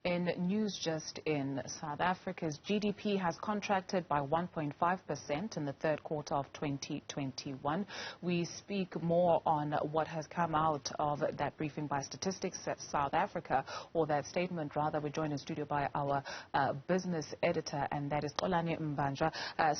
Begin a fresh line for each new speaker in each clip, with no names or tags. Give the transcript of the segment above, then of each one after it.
In news just in, South Africa's GDP has contracted by 1.5% in the third quarter of 2021. We speak more on what has come out of that briefing by Statistics South Africa, or that statement rather. We're joined in studio by our business editor, and that is Xolani Mbanjwa.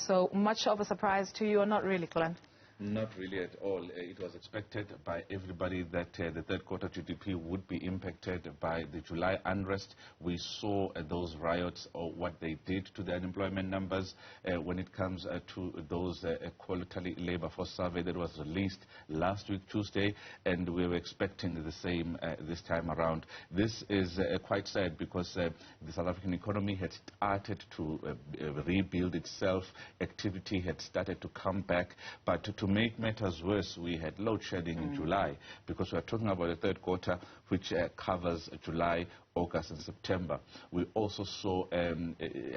So much of a surprise to you, or not really, Xolani?
Not really at all. It was expected by everybody that the third quarter GDP would be impacted by the July unrest. We saw those riots, or what they did to the unemployment numbers when it comes to those quality labor force survey that was released last week, Tuesday, and we were expecting the same this time around. This is quite sad because the South African economy had started to rebuild itself. Activity had started to come back, but to make matters worse, we had load shedding in July, because we're talking about the third quarter, which covers July, August and September. We also saw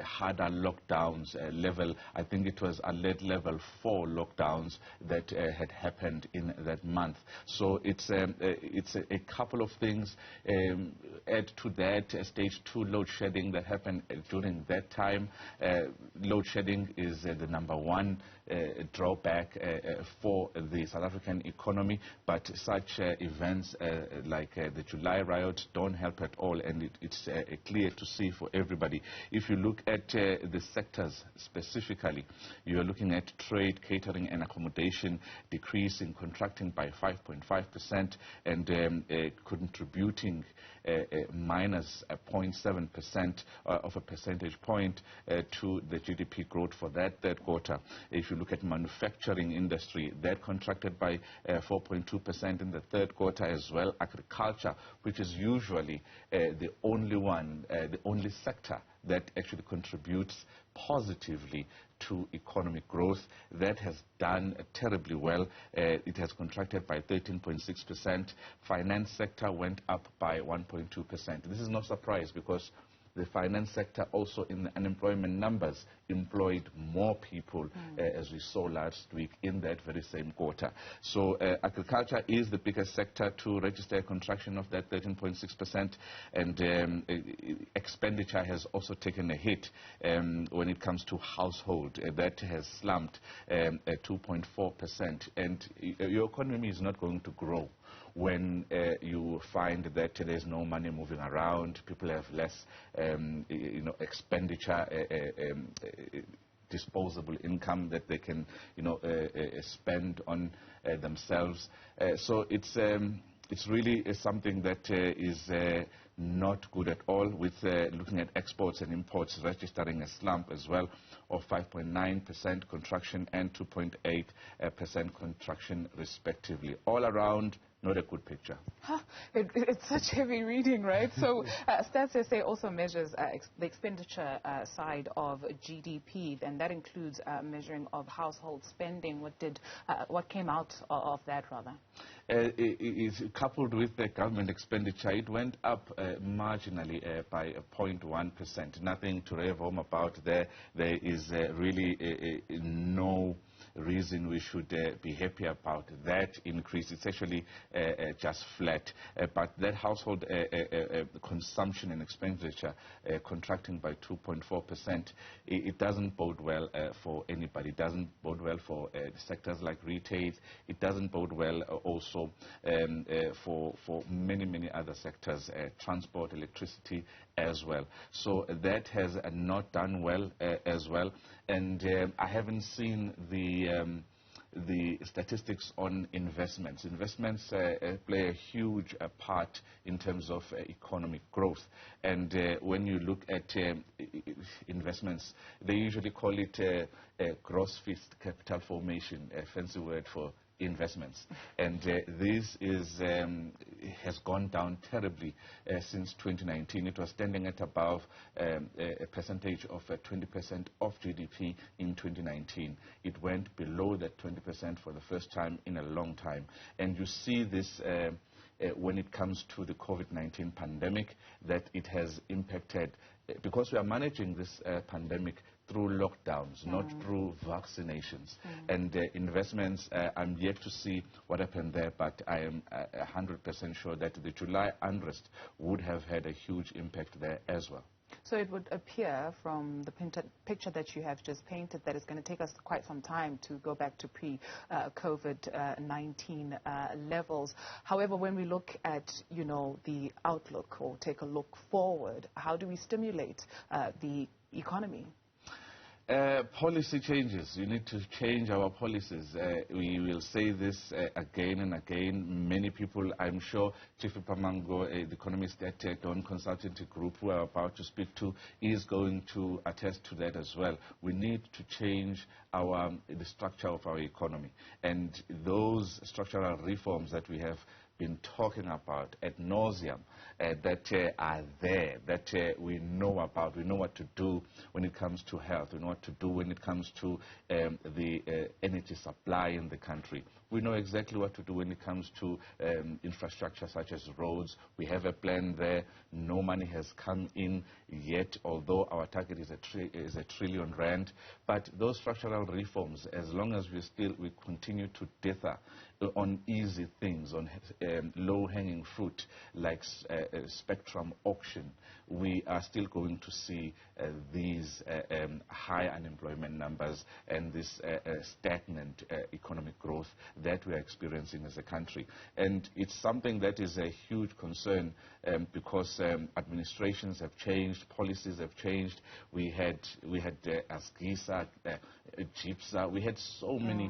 harder lockdowns level. I think it was alert level 4 lockdowns that had happened in that month. So it's a couple of things. Add to that stage 2 load shedding that happened during that time. Load shedding is the number one drawback for the South African economy, but such events like the July riots don't help at all, and it's clear to see for everybody. If you look at the sectors specifically, you are looking at trade, catering and accommodation decreasing, contracting by 5.5%, and contributing minus 0.7% of a percentage point to the GDP growth for that third quarter. If you look at manufacturing industry, that contracted by 4.2% in the third quarter as well. Agriculture, which is usually the only sector that actually contributes positively to economic growth, that has done terribly well. It has contracted by 13.6%. Finance sector went up by 1.2%. This is no surprise, because the finance sector also in the unemployment numbers employed more people, as we saw last week in that very same quarter. So agriculture is the biggest sector to register a contraction of that 13.6%, and expenditure has also taken a hit when it comes to household. That has slumped 2.4%, and your economy is not going to grow when you find that there's no money moving around, people have less expenditure, disposable income that they can spend on themselves. So it's really something that is not good at all, with looking at exports and imports registering a slump as well of 5.9% contraction and 2.8% contraction respectively. All around, not a good picture.
It's such heavy reading, right? So Stats SA also measures the expenditure side of GDP, and that includes measuring of household spending. What came out of that, rather?
Is coupled with the government expenditure, it went up marginally by 0.1%. Nothing to rave home about there. There is really no reason we should be happy about that increase. It's actually just flat, but that household consumption and expenditure contracting by 2.4%, it doesn't bode well for anybody. It doesn't bode well for sectors like retail. It doesn't bode well also for many other sectors, transport, electricity as well. So that has not done well as well, and I haven't seen the statistics on investments. Investments play a huge part in terms of economic growth, and when you look at investments, they usually call it gross fixed capital formation, a fancy word for investments, and this has gone down terribly since 2019. It was standing at above a percentage of 20% of GDP in 2019. It went below that 20% for the first time in a long time, and you see this when it comes to the COVID-19 pandemic, that it has impacted, because we are managing this pandemic through lockdowns, not through vaccinations. And investments, I'm yet to see what happened there, but I am 100% sure that the July unrest would have had a huge impact there as well.
So it would appear from the picture that you have just painted that it's going to take us quite some time to go back to pre-COVID-19 levels. However, when we look at, the outlook or take a look forward, how do we stimulate the economy?
Policy changes. You need to change our policies. We will say this again and again. Many people, I'm sure, Chifipa Mhango, the economist at Don Consultancy Group, who I'm about to speak to, is going to attest to that as well. We need to change the structure of our economy. And those structural reforms that we have been talking about ad nauseum, that are there, that we know about. We know what to do when it comes to health. We know what to do when it comes to the energy supply in the country. We know exactly what to do when it comes to infrastructure such as roads. We have a plan there. No money has come in yet, although our target is a trillion rand. But those structural reforms, as long as we continue to dither on easy things, on low-hanging fruit like spectrum auction, we are still going to see these high unemployment numbers and this stagnant economic growth that we are experiencing as a country. And it's something that is a huge concern because administrations have changed, policies have changed. We had ASGISA, GIPSA, we had so many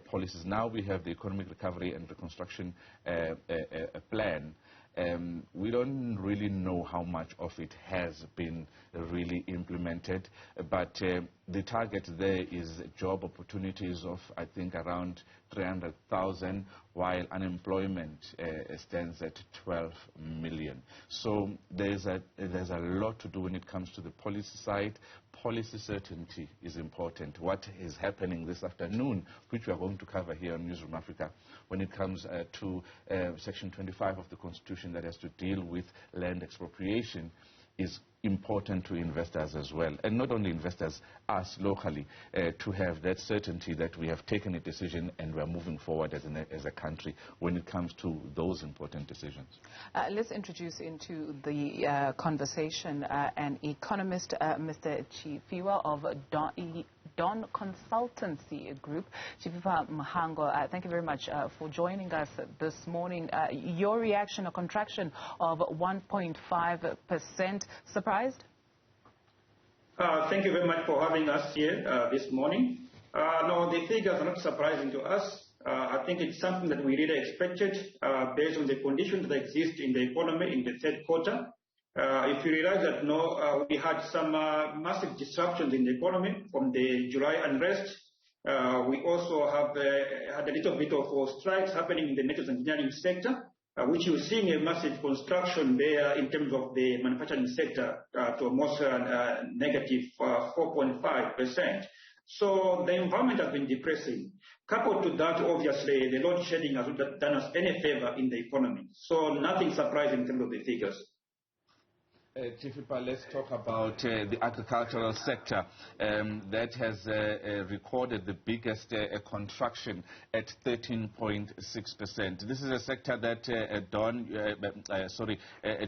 policies. Now we have the Economic Recovery and Reconstruction plan. We don't really know how much of it has been really implemented, but the target there is job opportunities of, I think, around 300,000, while unemployment stands at 12 million. So there's a lot to do when it comes to the policy side. Policy certainty is important. What is happening this afternoon, which we are going to cover here on Newzroom Afrika, when it comes to Section 25 of the Constitution that has to deal with land expropriation, is important to investors as well. And not only investors, us locally, to have that certainty that we have taken a decision and we are moving forward as a country when it comes to those important decisions.
Let's introduce into the conversation an economist, Mr. Chifipa of Don Consultancy Group. Chifipa Mhango, thank you very much for joining us this morning. Your reaction, a contraction of 1.5%. Surprised?
Thank you very much for having us here this morning. No, the figures are not surprising to us. I think it's something that we really expected based on the conditions that exist in the economy in the third quarter. If you realize that we had some massive disruptions in the economy from the July unrest. We also have had a little bit of strikes happening in the metals engineering sector, which you're seeing a massive construction there in terms of the manufacturing sector to almost negative 4.5%. So the environment has been depressing. Coupled to that, obviously, the load shedding has not done us any favor in the economy. So nothing surprising in terms of the figures.
Chifipa, let's talk about the agricultural sector that has recorded the biggest contraction at 13.6%. This is a sector that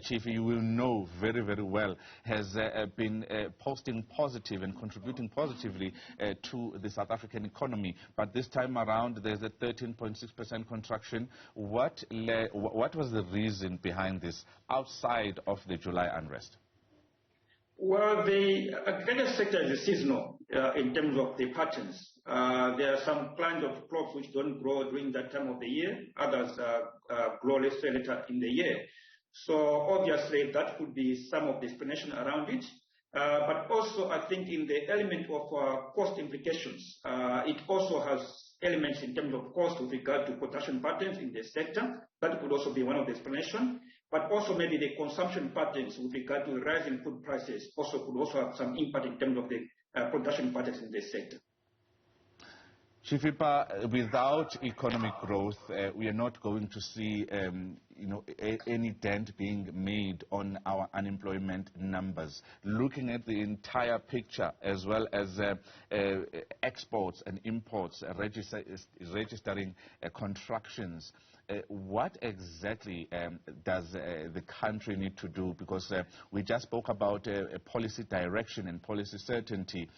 Chief, you will know very, very well, has been posting positive and contributing positively to the South African economy. But this time around, there's a 13.6% contraction. What was the reason behind this outside of the July unrest?
Well, the agriculture sector is seasonal in terms of the patterns. There are some kinds of crops which don't grow during that time of the year. Others grow, let's say, later in the year. So obviously that could be some of the explanation around it. But also I think in the element of cost implications, it also has elements in terms of cost with regard to production patterns in the sector. That could also be one of the explanations. But also maybe the consumption patterns with regard to rising food prices could also have some impact in terms of the production patterns in this sector.
Chifipa, without economic growth, we are not going to see any dent being made on our unemployment numbers. Looking at the entire picture, as well as exports and imports registering contractions, what exactly does the country need to do? Because we just spoke about policy direction and policy certainty,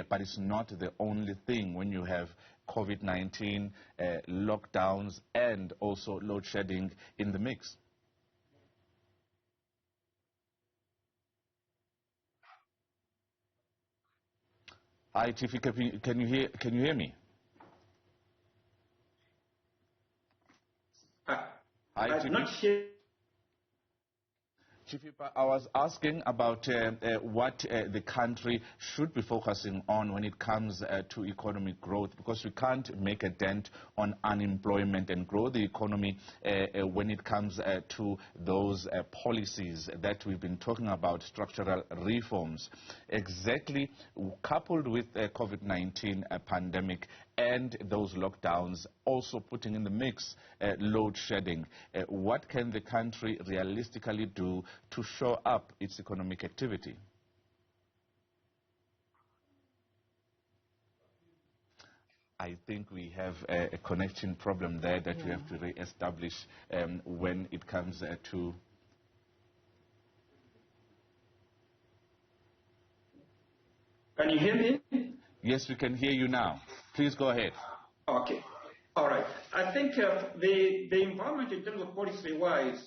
but it's not the only thing when you have COVID-19, lockdowns, and also load shedding in the mix. Hi, Chifi, can you hear me? Hi,
I'm not sure.
Chifipa, I was asking about what the country should be focusing on when it comes to economic growth, because we can't make a dent on unemployment and grow the economy when it comes to those policies that we've been talking about, structural reforms. Exactly, coupled with the COVID-19 pandemic and those lockdowns, also putting in the mix load shedding. What can the country realistically do to show up its economic activity? I think we have a connection problem there that we have to re-establish when it comes to...
Can you hear me?
Yes, we can hear you now. Please go ahead.
Okay. All right. I think the environment in terms of policy-wise,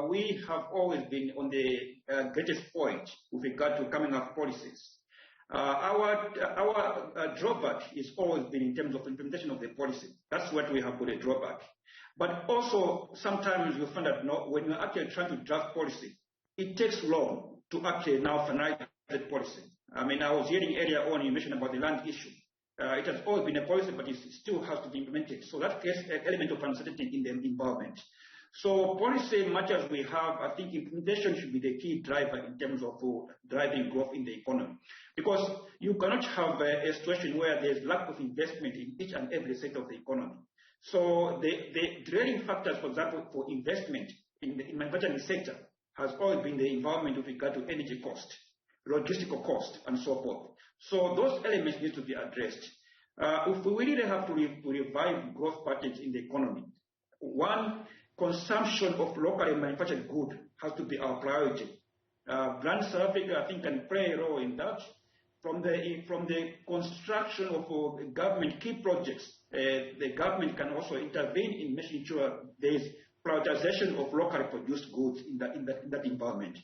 we have always been on the greatest point with regard to coming up policies. Our drawback is always been in terms of implementation of the policy. That's what we have got a drawback. But also, sometimes you find that when you're actually trying to draft policy, it takes long to actually now finalize the policy. I mean, I was hearing earlier on, you mentioned about the land issue. It has always been a policy, but it still has to be implemented. So that creates an element of uncertainty in the environment. So policy, much as we have, I think implementation should be the key driver in terms of driving growth in the economy. Because you cannot have a situation where there's lack of investment in each and every sector of the economy. So the driving factors, for example, for investment in the manufacturing sector has always been the environment with regard to energy cost, logistical cost, and so forth. So those elements need to be addressed. If we really have to revive growth patterns in the economy, one, consumption of locally manufactured goods has to be our priority. Brand South Africa, I think, can play a role in that. From the construction of government key projects, the government can also intervene in making sure there is prioritization of locally produced goods in that environment.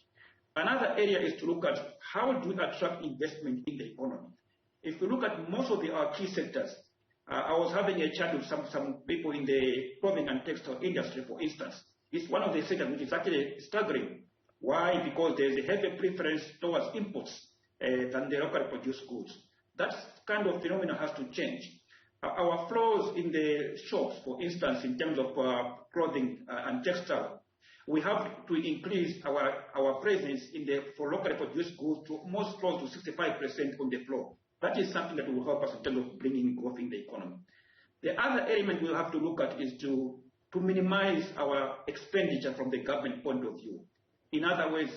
Another area is to look at how do we attract investment in the economy. If we look at most of our key sectors, I was having a chat with some people in the clothing and textile industry, for instance. It's one of the sectors which is actually staggering. Why? Because there's a heavy preference towards imports than the locally produced goods. That kind of phenomenon has to change. Our flows in the shops, for instance, in terms of clothing and textile, we have to increase our presence for locally produced goods to almost close to 65% on the floor. That is something that will help us in terms of bringing growth in the economy. The other element we'll have to look at is to minimize our expenditure from the government point of view. In other words,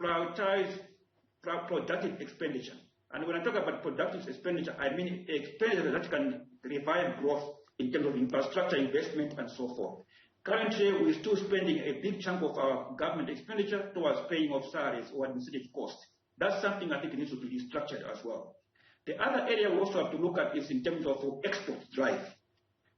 prioritize productive expenditure. And when I talk about productive expenditure, I mean expenditure that can revive growth in terms of infrastructure investment and so forth. Currently, we're still spending a big chunk of our government expenditure towards paying off salaries or administrative costs. That's something I think needs to be restructured as well. The other area we also have to look at is in terms of export drive.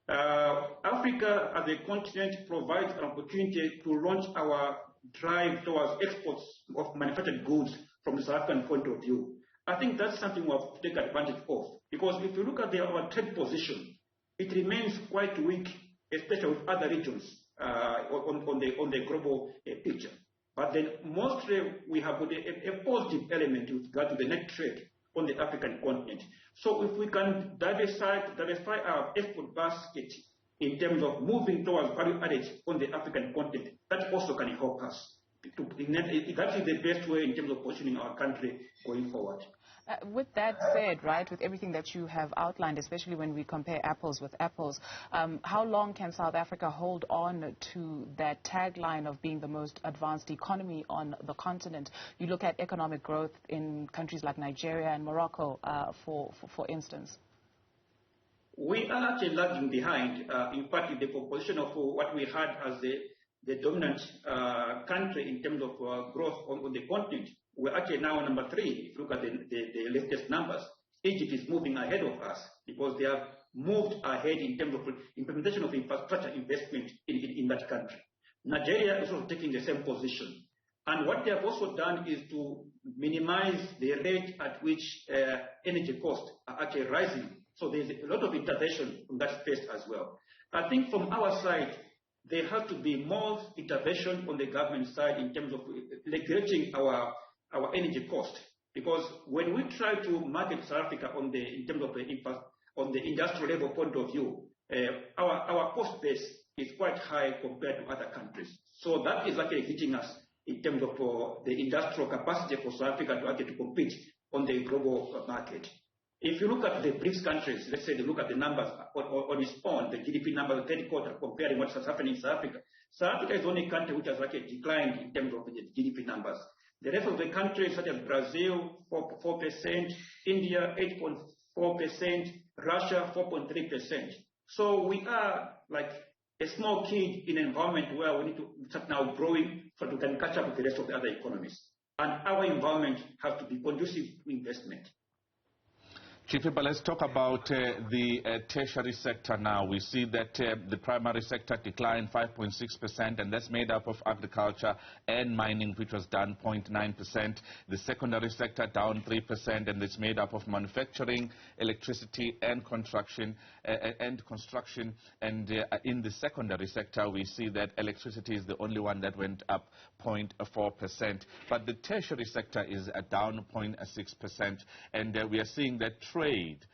Africa as a continent provides an opportunity to launch our drive towards exports of manufactured goods from the South African point of view. I think that's something we have to take advantage of, because if you look at our trade position, it remains quite weak, especially with other regions on the global picture. But then mostly we have a positive element with regard to the net trade on the African continent. So if we can diversify our export basket in terms of moving towards value added on the African continent, that also can help us. That is the best way in terms of positioning our country going forward.
With that said, right, with everything that you have outlined, especially when we compare apples with apples, how long can South Africa hold on to that tagline of being the most advanced economy on the continent? You look at economic growth in countries like Nigeria and Morocco, for instance.
We are actually lagging behind, in part, the composition of what we had as the dominant country in terms of growth on the continent. We're actually now number 3. If you look at the latest numbers, Egypt is moving ahead of us because they have moved ahead in terms of implementation of infrastructure investment in that country. Nigeria is also taking the same position. And what they have also done is to minimize the rate at which energy costs are actually rising. So there's a lot of intervention from that space as well. I think from our side, there has to be more intervention on the government side in terms of regulating our energy cost. Because when we try to market South Africa in terms of the impact on the industrial level point of view, our cost base is quite high compared to other countries. So that is actually hitting us in terms of the industrial capacity for South Africa to actually compete on the global market. If you look at the BRICS countries, let's say they look at the numbers on its own, the GDP number of the third quarter, comparing what's happening in South Africa. South Africa is the only country which has actually declined in terms of the GDP numbers. The rest of the countries, such as Brazil, 4%, India, 8.4%, Russia, 4.3%. So we are like a small kid in an environment where we need to start now growing so that we can catch up with the rest of the other economies. And our environment has to be conducive to investment.
Chifipa, let's talk about the tertiary sector now. We see that the primary sector declined 5.6%, and that's made up of agriculture and mining, which was down 0.9%. The secondary sector down 3%, and it's made up of manufacturing, electricity, and construction. And in the secondary sector, we see that electricity is the only one that went up 0.4%. But the tertiary sector is down 0.6%, and we are seeing that trade,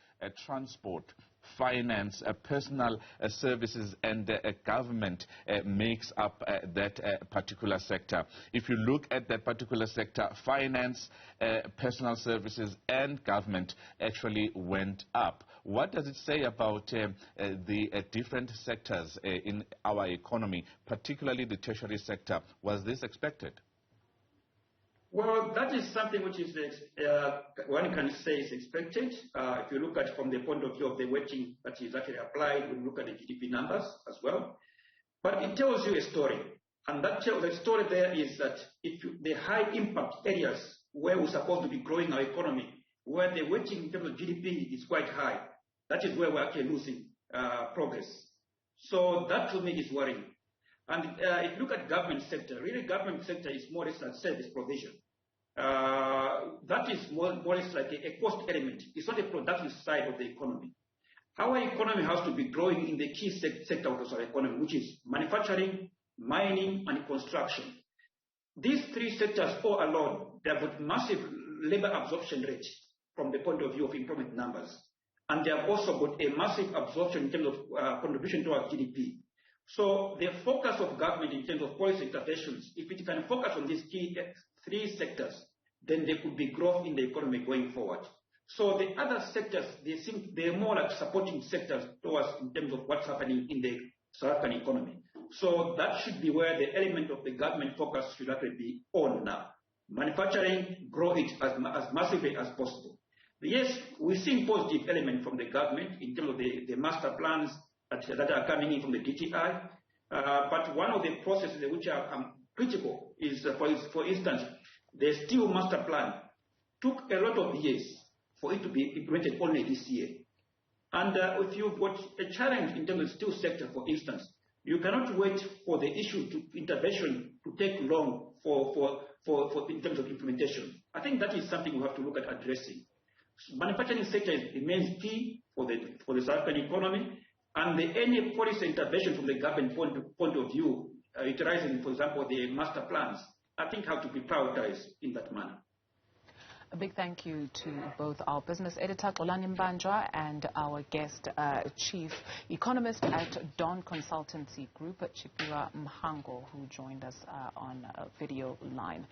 transport, finance, personal services, and government makes up that particular sector. If you look at that particular sector, finance, personal services, and government actually went up. What does it say about the different sectors in our economy, particularly the tertiary sector? Was this expected?
Well, that is something which is one can say is expected. If you look at from the point of view of the weighting that is actually applied, when you look at the GDP numbers as well. But it tells you a story. And the story there is that the high impact areas where we're supposed to be growing our economy, where the weighting in terms of GDP is quite high, that is where we're actually losing progress. So that to me is worrying. And if you look at government sector, really government sector is more or less like service provision. That is more or less like a cost element. It's not a productive side of the economy. Our economy has to be growing in the key sector of our economy, which is manufacturing, mining, and construction. These 3 sectors all alone, they have got massive labor absorption rates from the point of view of employment numbers. And they have also got a massive absorption in terms of contribution to our GDP. So the focus of government in terms of policy interventions, if it can focus on these key 3 sectors, then there could be growth in the economy going forward. So the other sectors, they're more like supporting sectors towards in terms of what's happening in the South African economy. So that should be where the element of the government focus should actually be on now. Manufacturing, grow it as massively as possible. But yes, we're seeing positive element from the government in terms of the master plans that are coming in from the DTI. But one of the processes which are critical is, for instance, the steel master plan took a lot of years for it to be implemented only this year. And if you've got a challenge in terms of the steel sector, for instance, you cannot wait for the issue to intervention to take long for in terms of implementation. I think that is something we have to look at addressing. Manufacturing sector remains key for the South African economy. And any policy intervention from the government point of view, utilizing, for example, the master plans, I think have to be prioritized in that manner.
A big thank you to both our business editor, Xolani Mbanjwa, and our guest, Chief Economist at Don Consultancy Group, Chifipa Mhango, who joined us on a video line.